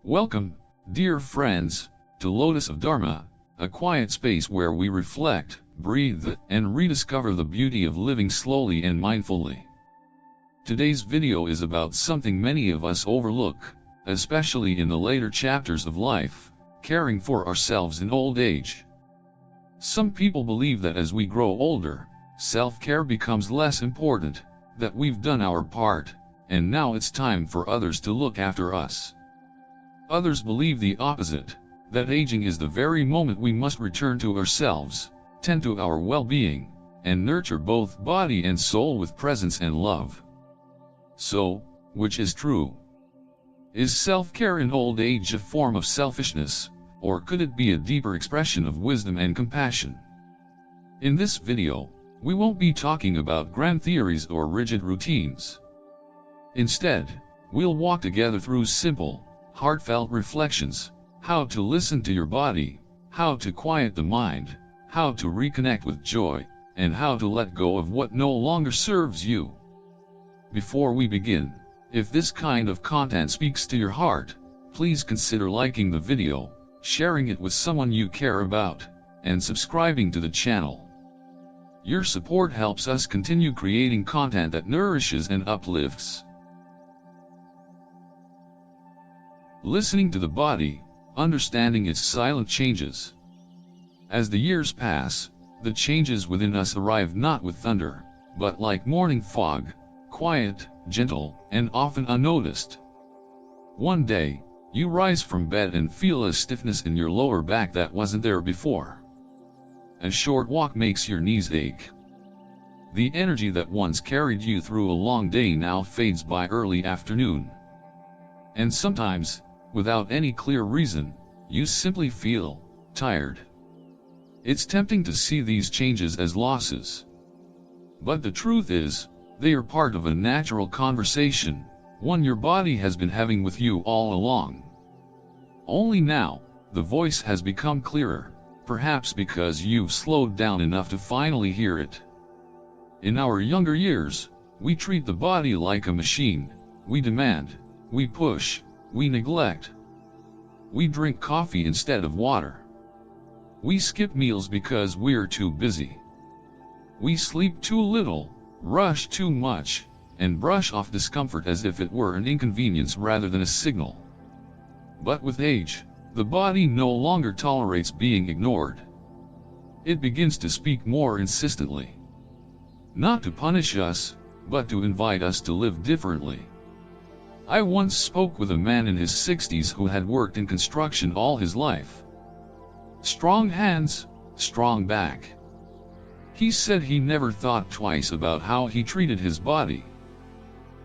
Welcome, dear friends, to Lotus of Dharma, a quiet space where we reflect, breathe, and rediscover the beauty of living slowly and mindfully. Today's video is about something many of us overlook, especially in the later chapters of life, caring for ourselves in old age. Some people believe that as we grow older, self-care becomes less important, that we've done our part, and now it's time for others to look after us. Others believe the opposite, that aging is the very moment we must return to ourselves, tend to our well-being, and nurture both body and soul with presence and love. So, which is true? Is self-care in old age a form of selfishness, or could it be a deeper expression of wisdom and compassion? In this video, we won't be talking about grand theories or rigid routines. Instead, we'll walk together through simple, heartfelt reflections: how to listen to your body, how to quiet the mind, how to reconnect with joy, and how to let go of what no longer serves you. Before we begin, if this kind of content speaks to your heart, please consider liking the video, sharing it with someone you care about, and subscribing to the channel. Your support helps us continue creating content that nourishes and uplifts. Listening to the body, understanding its silent changes. As the years pass, the changes within us arrive not with thunder, but like morning fog, quiet, gentle, and often unnoticed. One day, you rise from bed and feel a stiffness in your lower back that wasn't there before. A short walk makes your knees ache. The energy that once carried you through a long day now fades by early afternoon. And sometimes, without any clear reason, you simply feel tired. It's tempting to see these changes as losses. But the truth is, they are part of a natural conversation, one your body has been having with you all along. Only now, the voice has become clearer, perhaps because you've slowed down enough to finally hear it. In our younger years, we treat the body like a machine. We demand, we push, we neglect. We drink coffee instead of water. We skip meals because we're too busy. We sleep too little, rush too much, and brush off discomfort as if it were an inconvenience rather than a signal. But with age, the body no longer tolerates being ignored. It begins to speak more insistently. Not to punish us, but to invite us to live differently. I once spoke with a man in his 60s who had worked in construction all his life. Strong hands, strong back. He said he never thought twice about how he treated his body.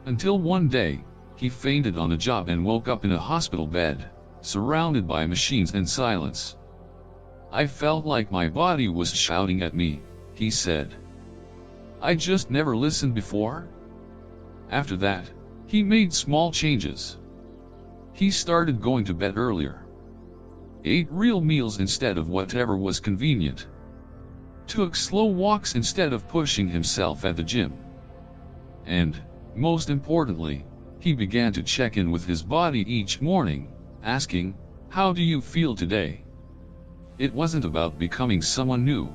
Until one day, he fainted on a job and woke up in a hospital bed, surrounded by machines and silence. I felt like my body was shouting at me, he said. I just never listened before. After that, he made small changes. He started going to bed earlier. Ate real meals instead of whatever was convenient. Took slow walks instead of pushing himself at the gym. And, most importantly, he began to check in with his body each morning, asking, "How do you feel today?" It wasn't about becoming someone new.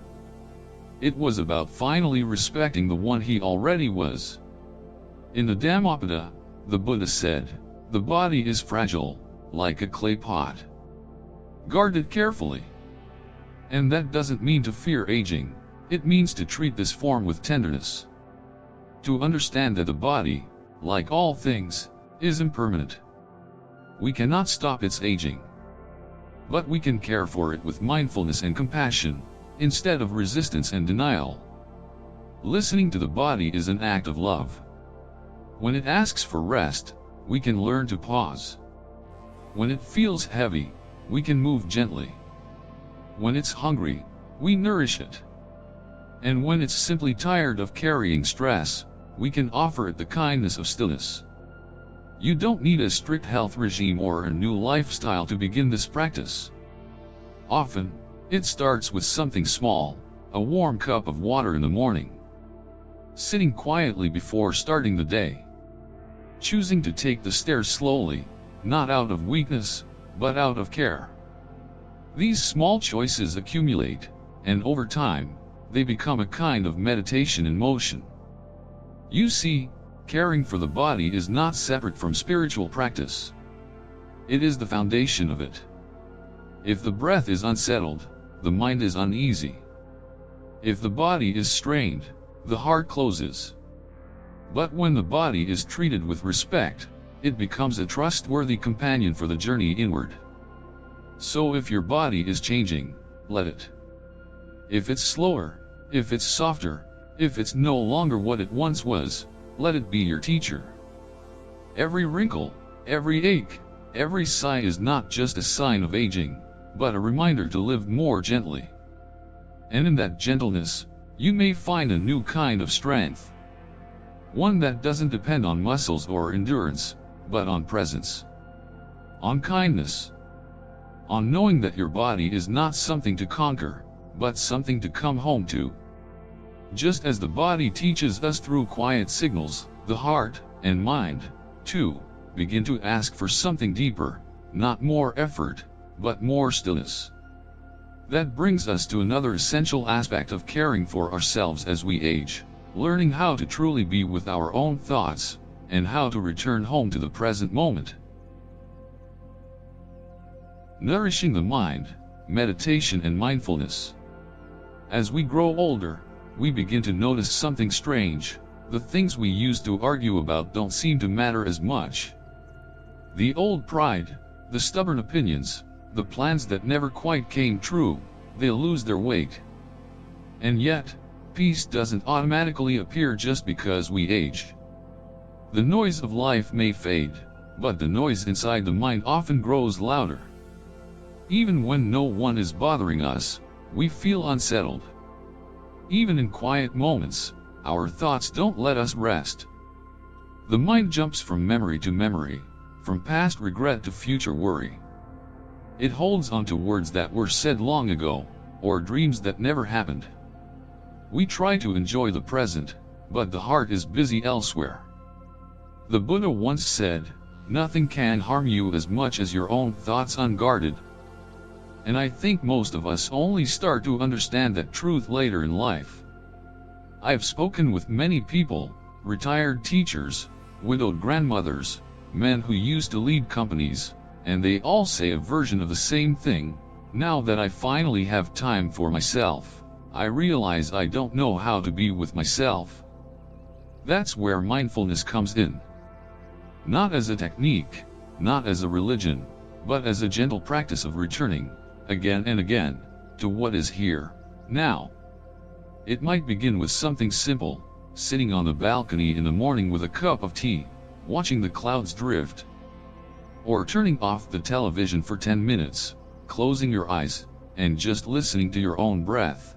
It was about finally respecting the one he already was. In the Dhammapada, the Buddha said, "The body is fragile, like a clay pot. Guard it carefully." And that doesn't mean to fear aging, it means to treat this form with tenderness. To understand that the body, like all things, is impermanent. We cannot stop its aging. But we can care for it with mindfulness and compassion, instead of resistance and denial. Listening to the body is an act of love. When it asks for rest, we can learn to pause. When it feels heavy, we can move gently. When it's hungry, we nourish it. And when it's simply tired of carrying stress, we can offer it the kindness of stillness. You don't need a strict health regime or a new lifestyle to begin this practice. Often, it starts with something small, a warm cup of water in the morning. Sitting quietly before starting the day. Choosing to take the stairs slowly, not out of weakness, but out of care. These small choices accumulate, and over time, they become a kind of meditation in motion. You see, caring for the body is not separate from spiritual practice. It is the foundation of it. If the breath is unsettled, the mind is uneasy. If the body is strained, the heart closes. But when the body is treated with respect, it becomes a trustworthy companion for the journey inward. So if your body is changing, let it. If it's slower, if it's softer, if it's no longer what it once was, let it be your teacher. Every wrinkle, every ache, every sigh is not just a sign of aging, but a reminder to live more gently. And in that gentleness, you may find a new kind of strength. One that doesn't depend on muscles or endurance, but on presence. On kindness. On knowing that your body is not something to conquer, but something to come home to. Just as the body teaches us through quiet signals, the heart and mind, too, begin to ask for something deeper, not more effort, but more stillness. That brings us to another essential aspect of caring for ourselves as we age, learning how to truly be with our own thoughts, and how to return home to the present moment. Nourishing the mind, meditation and mindfulness. As we grow older, we begin to notice something strange. The things we used to argue about don't seem to matter as much. The old pride, the stubborn opinions, the plans that never quite came true, they lose their weight. And yet, peace doesn't automatically appear just because we age. The noise of life may fade, but the noise inside the mind often grows louder. Even when no one is bothering us, we feel unsettled. Even in quiet moments, our thoughts don't let us rest. The mind jumps from memory to memory, from past regret to future worry. It holds on to words that were said long ago, or dreams that never happened. We try to enjoy the present, but the heart is busy elsewhere. The Buddha once said, "Nothing can harm you as much as your own thoughts unguarded." And I think most of us only start to understand that truth later in life. I've spoken with many people, retired teachers, widowed grandmothers, men who used to lead companies, and they all say a version of the same thing. Now that I finally have time for myself, I realize I don't know how to be with myself. That's where mindfulness comes in. Not as a technique, not as a religion, but as a gentle practice of returning, again and again, to what is here, now. It might begin with something simple, sitting on the balcony in the morning with a cup of tea, watching the clouds drift. Or turning off the television for 10 minutes, closing your eyes, and just listening to your own breath.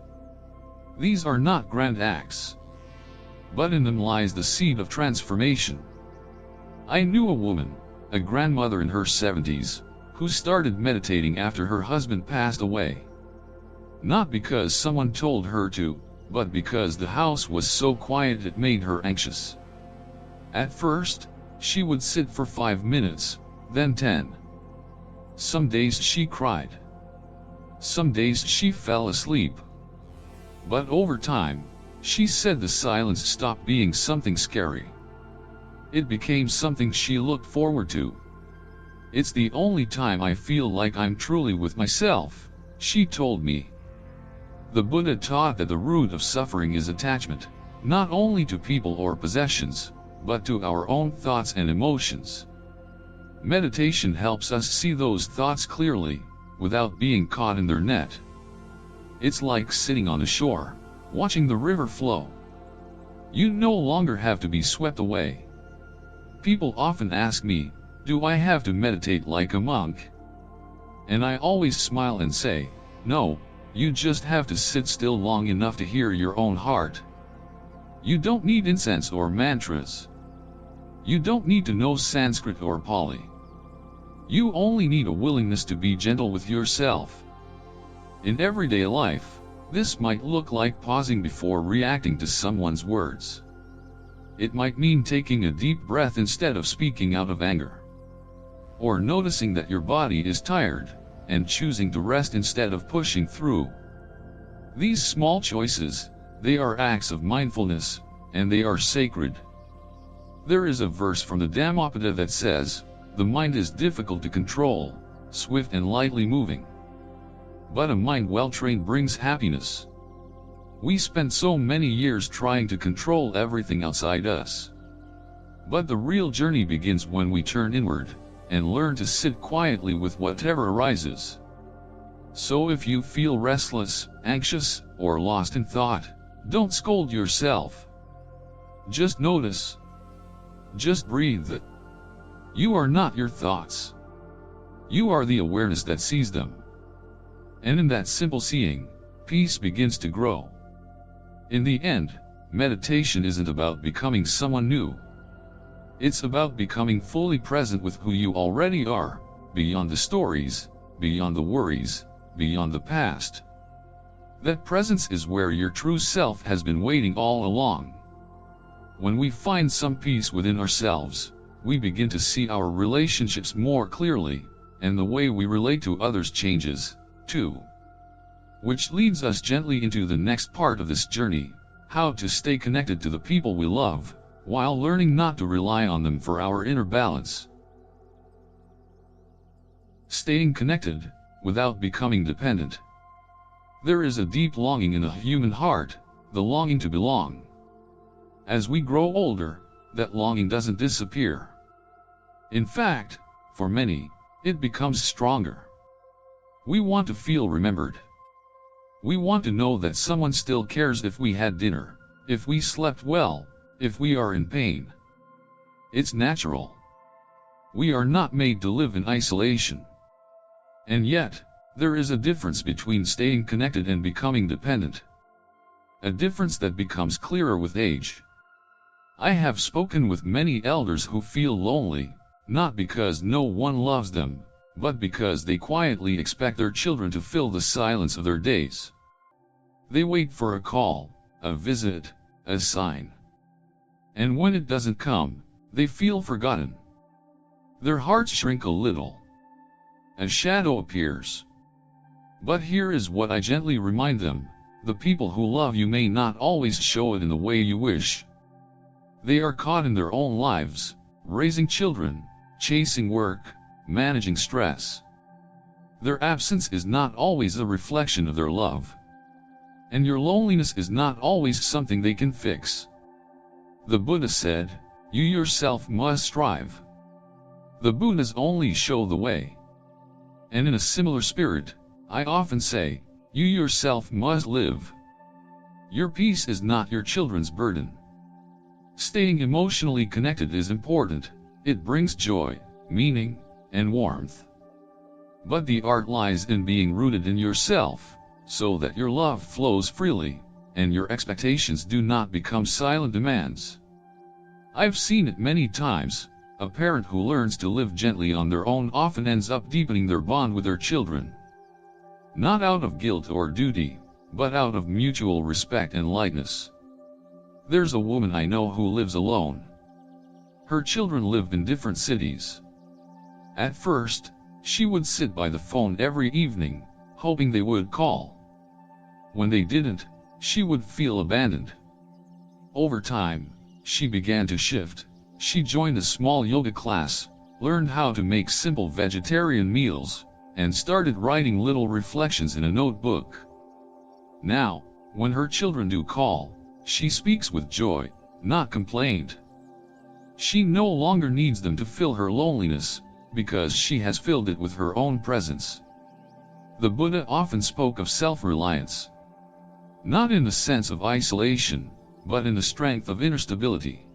These are not grand acts, but in them lies the seed of transformation. I knew a woman, a grandmother in her 70s, who started meditating after her husband passed away. Not because someone told her to, but because the house was so quiet it made her anxious. At first, she would sit for 5 minutes, then 10. Some days she cried. Some days she fell asleep. But over time, she said the silence stopped being something scary. It became something she looked forward to. "It's the only time I feel like I'm truly with myself," she told me. The Buddha taught that the root of suffering is attachment, not only to people or possessions, but to our own thoughts and emotions. Meditation helps us see those thoughts clearly, without being caught in their net. It's like sitting on the shore, watching the river flow. You no longer have to be swept away. People often ask me, "Do I have to meditate like a monk?" And I always smile and say, "No, you just have to sit still long enough to hear your own heart." You don't need incense or mantras. You don't need to know Sanskrit or Pali. You only need a willingness to be gentle with yourself. In everyday life, this might look like pausing before reacting to someone's words. It might mean taking a deep breath instead of speaking out of anger. or noticing that your body is tired, and choosing to rest instead of pushing through. These small choices, they are acts of mindfulness, and they are sacred. There is a verse from the Dhammapada that says, "The mind is difficult to control, swift and lightly moving. But a mind well trained brings happiness." We spend so many years trying to control everything outside us. But the real journey begins when we turn inward, and learn to sit quietly with whatever arises. So if you feel restless, anxious, or lost in thought, don't scold yourself. Just notice. Just breathe. You are not your thoughts. You are the awareness that sees them. And in that simple seeing, peace begins to grow. In the end, meditation isn't about becoming someone new. It's about becoming fully present with who you already are, beyond the stories, beyond the worries, beyond the past. That presence is where your true self has been waiting all along. When we find some peace within ourselves, we begin to see our relationships more clearly, and the way we relate to others changes, too. Which leads us gently into the next part of this journey, how to stay connected to the people we love, while learning not to rely on them for our inner balance. Staying connected, without becoming dependent. There is a deep longing in the human heart, the longing to belong. As we grow older, that longing doesn't disappear. In fact, for many, it becomes stronger. We want to feel remembered. We want to know that someone still cares if we had dinner, if we slept well, if we are in pain. It's natural. We are not made to live in isolation. And yet, there is a difference between staying connected and becoming dependent. A difference that becomes clearer with age. I have spoken with many elders who feel lonely, not because no one loves them, but because they quietly expect their children to fill the silence of their days. They wait for a call, a visit, a sign. And when it doesn't come, they feel forgotten. Their hearts shrink a little. A shadow appears. But here is what I gently remind them: the people who love you may not always show it in the way you wish. They are caught in their own lives, raising children, chasing work, managing stress. Their absence is not always a reflection of their love. And your loneliness is not always something they can fix. The Buddha said, "You yourself must strive." The Buddhas only show the way. And in a similar spirit, I often say, you yourself must live. Your peace is not your children's burden. Staying emotionally connected is important. It brings joy, meaning, and warmth. But the art lies in being rooted in yourself, so that your love flows freely, and your expectations do not become silent demands. I've seen it many times. A parent who learns to live gently on their own often ends up deepening their bond with their children. Not out of guilt or duty, but out of mutual respect and lightness. There's a woman I know who lives alone. Her children live in different cities. At first, she would sit by the phone every evening, hoping they would call. When they didn't, she would feel abandoned. Over time, she began to shift. She joined a small yoga class, learned how to make simple vegetarian meals, and started writing little reflections in a notebook. Now, when her children do call, she speaks with joy, not complaint. She no longer needs them to fill her loneliness, because she has filled it with her own presence. The Buddha often spoke of self-reliance. Not in the sense of isolation, but in the strength of inner stability.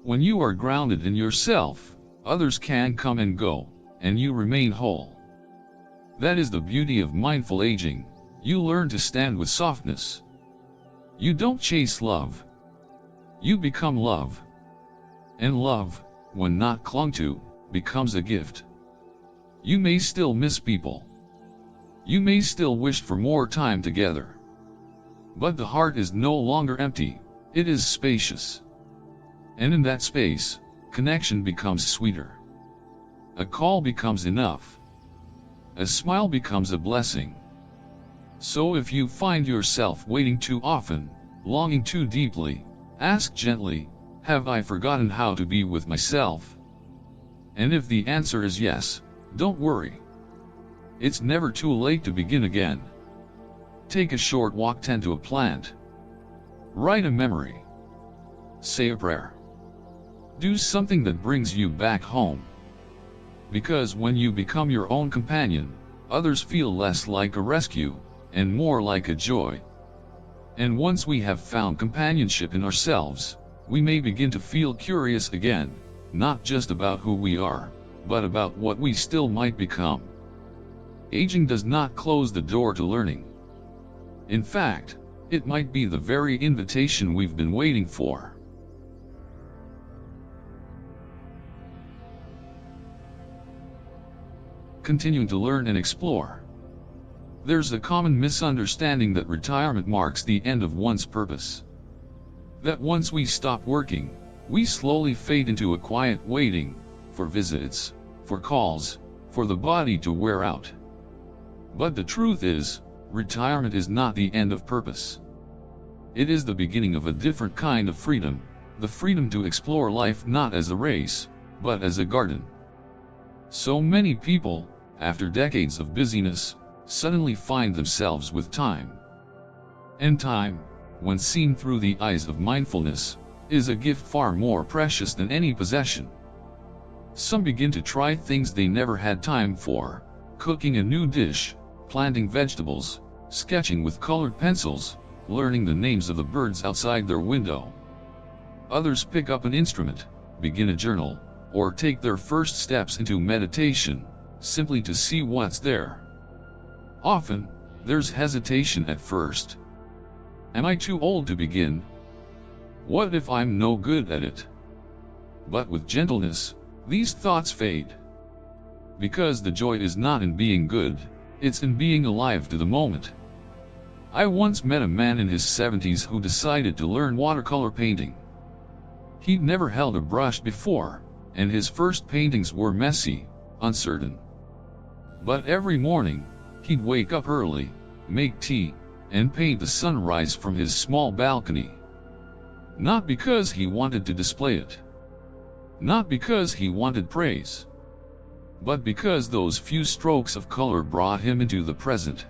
When you are grounded in yourself, others can come and go, and you remain whole. That is the beauty of mindful aging. You learn to stand with softness. You don't chase love. You become love. And love, when not clung to, becomes a gift. You may still miss people. You may still wish for more time together. But the heart is no longer empty, it is spacious. And in that space, connection becomes sweeter. A call becomes enough. A smile becomes a blessing. So if you find yourself waiting too often, longing too deeply, ask gently, have I forgotten how to be with myself? And if the answer is yes, don't worry. It's never too late to begin again. Take a short walk, tend to a plant. Write a memory. Say a prayer. Do something that brings you back home. Because when you become your own companion, others feel less like a rescue, and more like a joy. And once we have found companionship in ourselves, we may begin to feel curious again, not just about who we are, but about what we still might become. Aging does not close the door to learning. In fact, it might be the very invitation we've been waiting for. Continuing to learn and explore. There's a common misunderstanding that retirement marks the end of one's purpose. That once we stop working, we slowly fade into a quiet waiting, for visits, for calls, for the body to wear out. But the truth is, retirement is not the end of purpose. It is the beginning of a different kind of freedom, the freedom to explore life not as a race, but as a garden. So many people, after decades of busyness, suddenly find themselves with time. And time, when seen through the eyes of mindfulness, is a gift far more precious than any possession. Some begin to try things they never had time for, cooking a new dish, planting vegetables, sketching with colored pencils, learning the names of the birds outside their window. Others pick up an instrument, begin a journal, or take their first steps into meditation, simply to see what's there. Often, there's hesitation at first. Am I too old to begin? What if I'm no good at it? But with gentleness, these thoughts fade. Because the joy is not in being good, it's in being alive to the moment. I once met a man in his 70s who decided to learn watercolor painting. He'd never held a brush before, and his first paintings were messy, uncertain. But every morning, he'd wake up early, make tea, and paint the sunrise from his small balcony. Not because he wanted to display it. Not because he wanted praise. But because those few strokes of color brought him into the present.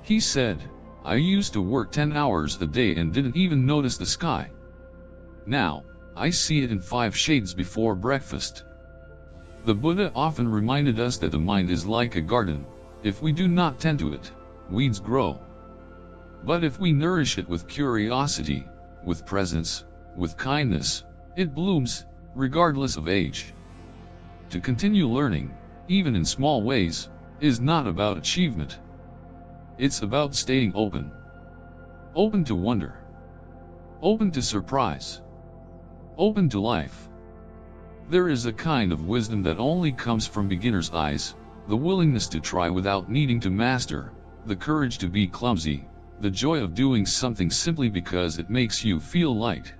He said, I used to work 10 hours a day and didn't even notice the sky. Now, I see it in 5 shades before breakfast. The Buddha often reminded us that the mind is like a garden. If we do not tend to it, weeds grow. But if we nourish it with curiosity, with presence, with kindness, it blooms, regardless of age. To continue learning, even in small ways, is not about achievement. It's about staying open. Open to wonder. Open to surprise. Open to life. There is a kind of wisdom that only comes from beginner's eyes, the willingness to try without needing to master, the courage to be clumsy, the joy of doing something simply because it makes you feel light.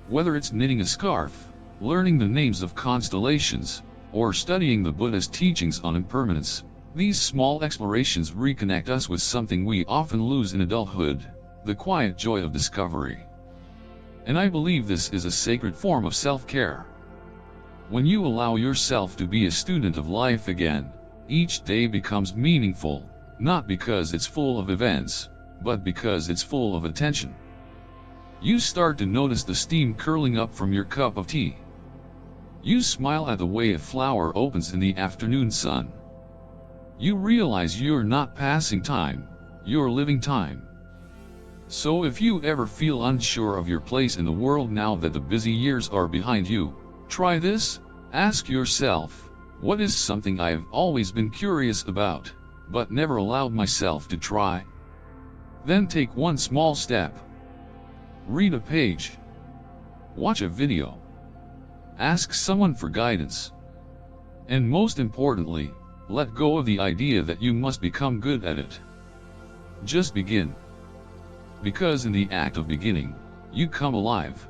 Whether it's knitting a scarf, learning the names of constellations, or studying the Buddha's teachings on impermanence, these small explorations reconnect us with something we often lose in adulthood, the quiet joy of discovery. And I believe this is a sacred form of self-care. When you allow yourself to be a student of life again, each day becomes meaningful, not because it's full of events, but because it's full of attention. You start to notice the steam curling up from your cup of tea. You smile at the way a flower opens in the afternoon sun. You realize you're not passing time, you're living time. So if you ever feel unsure of your place in the world now that the busy years are behind you, try this. Ask yourself, what is something I've always been curious about, but never allowed myself to try? Then take one small step. Read a page. Watch a video. Ask someone for guidance. And most importantly, let go of the idea that you must become good at it. Just begin. Because in the act of beginning, you come alive.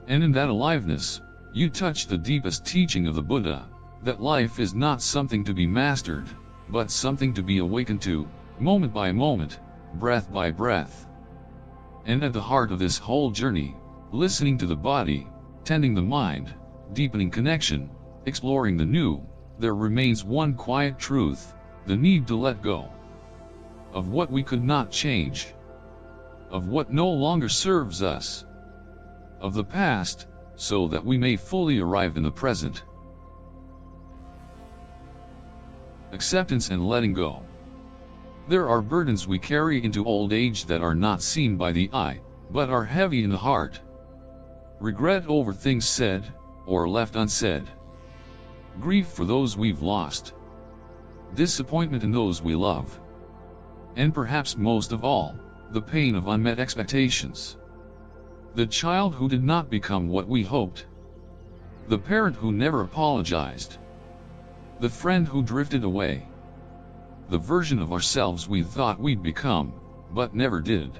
And in that aliveness, you touch the deepest teaching of the Buddha, that life is not something to be mastered, but something to be awakened to, moment by moment, breath by breath. And at the heart of this whole journey, listening to the body, tending the mind, deepening connection, exploring the new, there remains one quiet truth: the need to let go of what we could not change, of what no longer serves us, of the past, so that we may fully arrive in the present. Acceptance and letting go. There are burdens we carry into old age that are not seen by the eye, but are heavy in the heart. Regret over things said, or left unsaid. Grief for those we've lost. Disappointment in those we love. And perhaps most of all, the pain of unmet expectations. The child who did not become what we hoped. The parent who never apologized. The friend who drifted away. The version of ourselves we thought we'd become, but never did.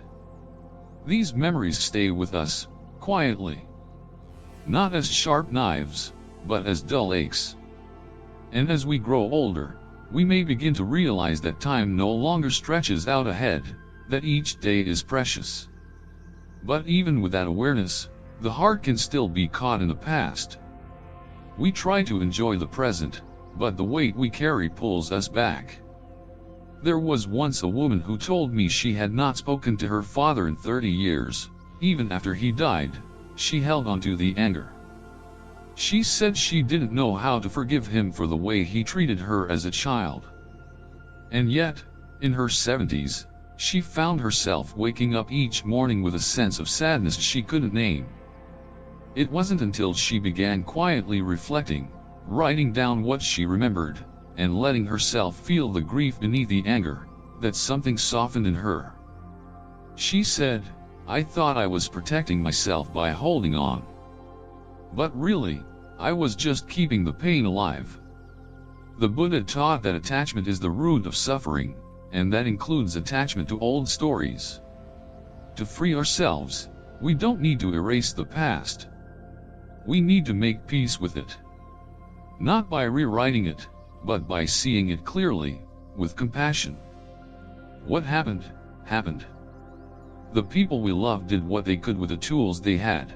These memories stay with us, quietly. Not as sharp knives, but as dull aches. And as we grow older, we may begin to realize that time no longer stretches out ahead, that each day is precious. But even with that awareness, the heart can still be caught in the past. We try to enjoy the present, but the weight we carry pulls us back. There was once a woman who told me she had not spoken to her father in 30 years, even after he died. She held on to the anger. She said she didn't know how to forgive him for the way he treated her as a child. And yet, in her 70s, she found herself waking up each morning with a sense of sadness she couldn't name. It wasn't until she began quietly reflecting, writing down what she remembered, and letting herself feel the grief beneath the anger, that something softened in her. She said, "I thought I was protecting myself by holding on. But really, I was just keeping the pain alive." The Buddha taught that attachment is the root of suffering, and that includes attachment to old stories. To free ourselves, we don't need to erase the past. We need to make peace with it. Not by rewriting it, but by seeing it clearly, with compassion. What happened, happened. The people we loved did what they could with the tools they had.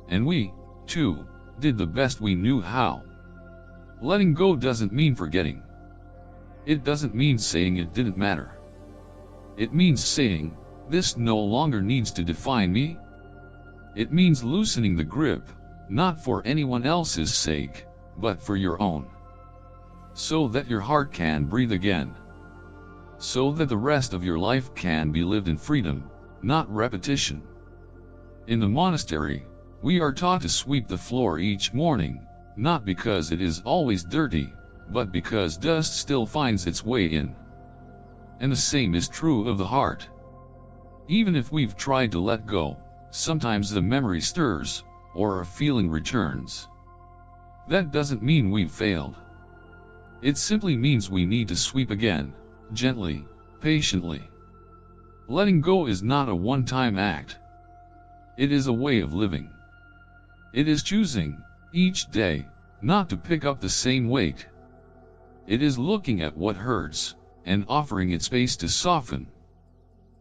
And we, too, did the best we knew how. Letting go doesn't mean forgetting. It doesn't mean saying it didn't matter. It means saying, "This no longer needs to define me." It means loosening the grip, not for anyone else's sake, but for your own. So that your heart can breathe again. So that the rest of your life can be lived in freedom, not repetition. In the monastery, we are taught to sweep the floor each morning, not because it is always dirty, but because dust still finds its way in. And the same is true of the heart. Even if we've tried to let go, sometimes the memory stirs, or a feeling returns. That doesn't mean we've failed. It simply means we need to sweep again, gently, patiently. Letting go is not a one-time act. It is a way of living. It is choosing, each day, not to pick up the same weight. It is looking at what hurts, and offering it space to soften.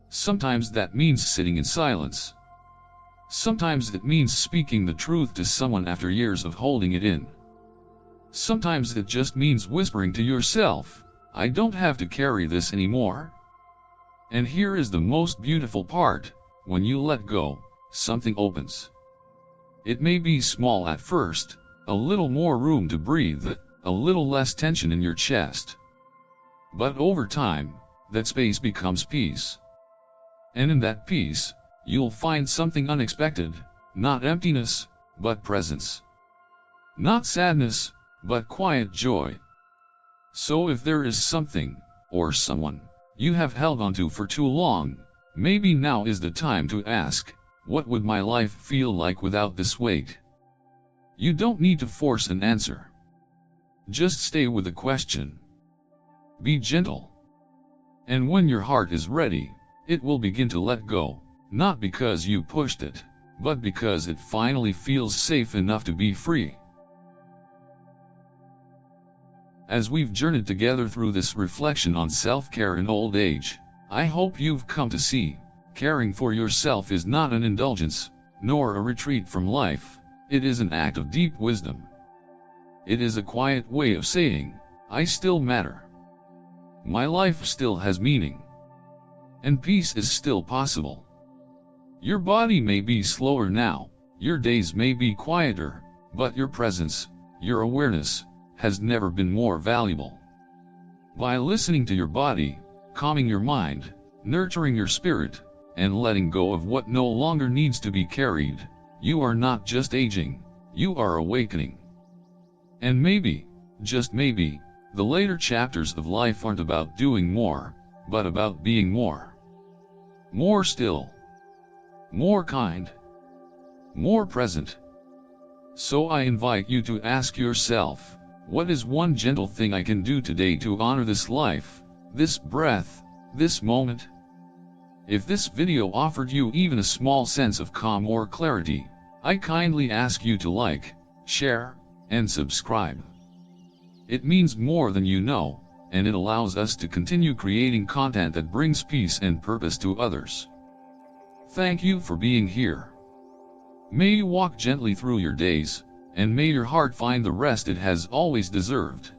Sometimes that means sitting in silence. Sometimes it means speaking the truth to someone after years of holding it in. Sometimes it just means whispering to yourself, "I don't have to carry this anymore." And here is the most beautiful part: when you let go, something opens. It may be small at first, a little more room to breathe, a little less tension in your chest. But over time, that space becomes peace. And in that peace, you'll find something unexpected, not emptiness, but presence. Not sadness, but quiet joy. So if there is something, or someone, you have held onto for too long, maybe now is the time to ask, what would my life feel like without this weight? You don't need to force an answer. Just stay with the question. Be gentle. And when your heart is ready, it will begin to let go, not because you pushed it, but because it finally feels safe enough to be free. As we've journeyed together through this reflection on self-care in old age, I hope you've come to see, caring for yourself is not an indulgence, nor a retreat from life, it is an act of deep wisdom. It is a quiet way of saying, I still matter. My life still has meaning. And peace is still possible. Your body may be slower now, your days may be quieter, but your presence, your awareness, has never been more valuable. By listening to your body, calming your mind, nurturing your spirit, and letting go of what no longer needs to be carried, you are not just aging, you are awakening. And maybe, just maybe, the later chapters of life aren't about doing more, but about being more. More still. More kind. More present. So I invite you to ask yourself, what is one gentle thing I can do today to honor this life, this breath, this moment? If this video offered you even a small sense of calm or clarity, I kindly ask you to like, share, and subscribe. It means more than you know, and it allows us to continue creating content that brings peace and purpose to others. Thank you for being here. May you walk gently through your days, and may your heart find the rest it has always deserved.